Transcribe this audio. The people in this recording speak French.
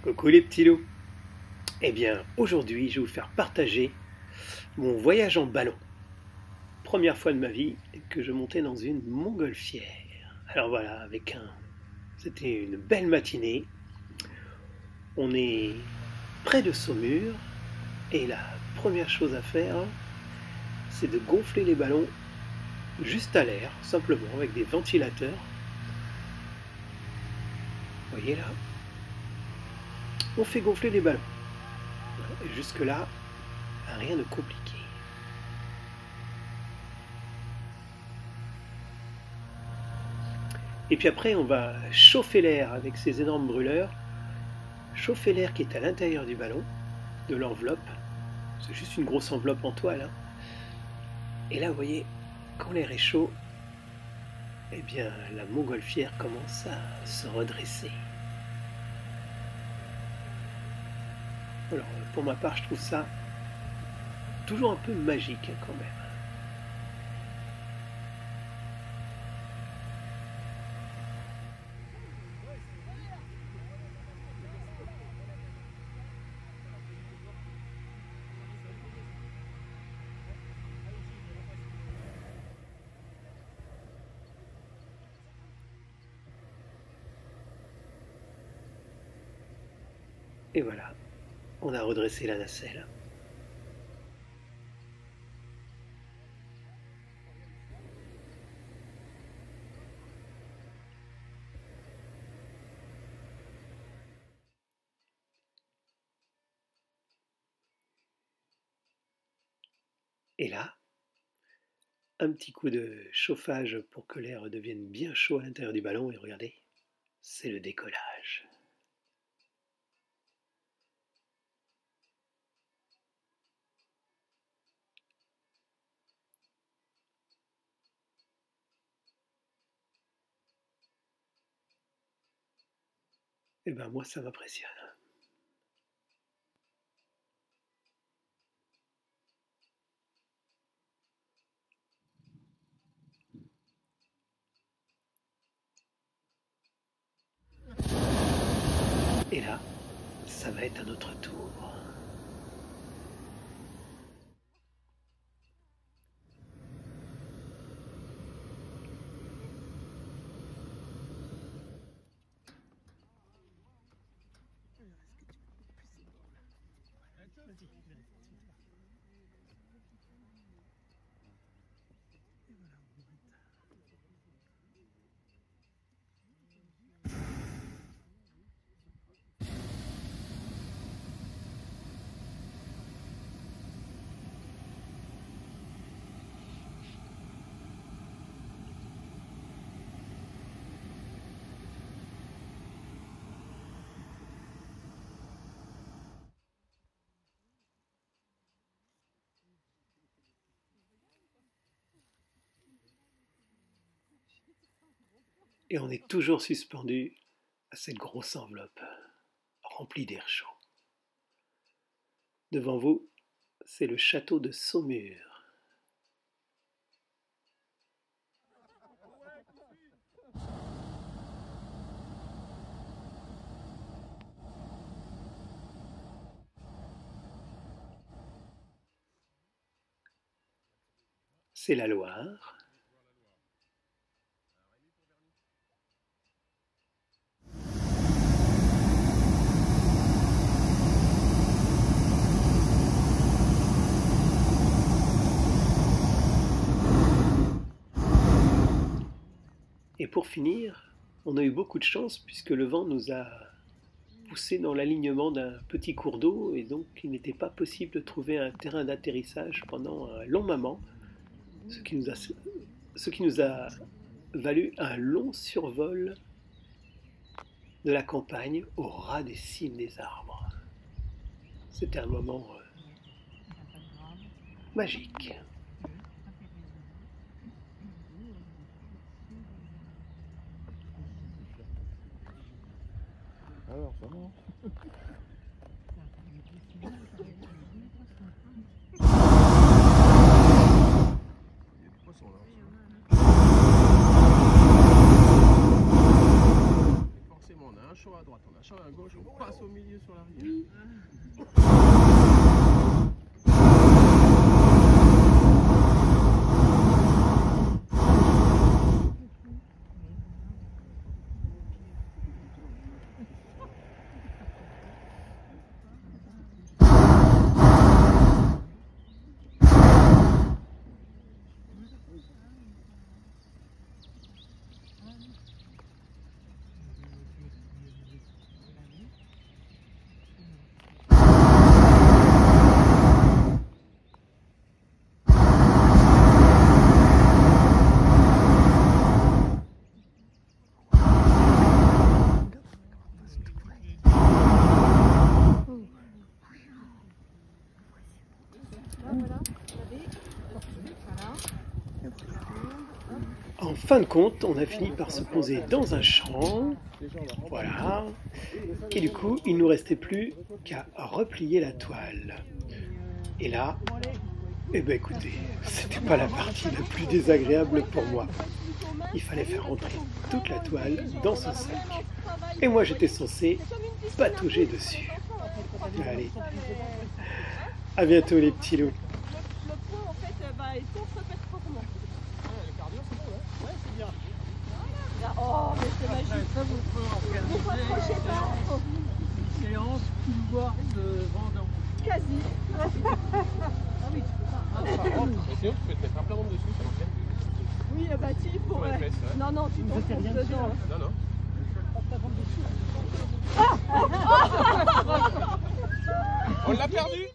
Coucou les petits loups. Eh bien, aujourd'hui, je vais vous faire partager mon voyage en ballon. Première fois de ma vie que je montais dans une montgolfière. Alors voilà, c'était une belle matinée. On est près de Saumur et la première chose à faire, c'est de gonfler les ballons juste à l'air, simplement avec des ventilateurs. Vous voyez là, on fait gonfler les ballons. Et jusque-là, rien de compliqué. Et puis après, on va chauffer l'air avec ces énormes brûleurs. Chauffer l'air qui est à l'intérieur du ballon, de l'enveloppe. C'est juste une grosse enveloppe en toile. Et là, vous voyez, quand l'air est chaud, eh bien, la montgolfière commence à se redresser. Alors, pour ma part, je trouve ça toujours un peu magique quand même. Et voilà, on a redressé la nacelle. Et là, un petit coup de chauffage pour que l'air devienne bien chaud à l'intérieur du ballon. Et regardez, c'est le décollage. Et ben moi, ça m'impressionne. Et là, ça va être à notre tour. Et on est toujours suspendu à cette grosse enveloppe remplie d'air chaud. Devant vous, c'est le château de Saumur. C'est la Loire. Et pour finir, on a eu beaucoup de chance puisque le vent nous a poussé dans l'alignement d'un petit cours d'eau et donc il n'était pas possible de trouver un terrain d'atterrissage pendant un long moment, ce qui nous a valu un long survol de la campagne au ras des cimes des arbres. C'était un moment magique. Alors, ça va. Il y a des poissons là. Forcément, on a un choix. à droite, on a un champ à gauche, on passe au milieu sur la rivière. En fin de compte, on a fini par se poser dans un champ, voilà, et du coup, il ne nous restait plus qu'à replier la toile. Et là, eh ben écoutez, c'était pas la partie la plus désagréable pour moi. Il fallait faire rentrer toute la toile dans son sac. Et moi, j'étais censé patauger dessus. Allez, à bientôt les petits loups. Le pont, en fait, il faut se remettre proprement. Le cardio, c'est bon, hein? Ouais, c'est bien. Oh, mais c'est magique. Ça, vous Vous rapprochez pas. une séance couloir de Vendôme. Quasi. Ah oui, Ça rentre. Mais sinon, tu peux te mettre un plat ventre dessus, ça marche. Oui, tu il faut. Sur la fesse, ouais. Non, non, tu Ça fait t'enfonces rien dessus, dedans. Non, non. pas On l'a perdu.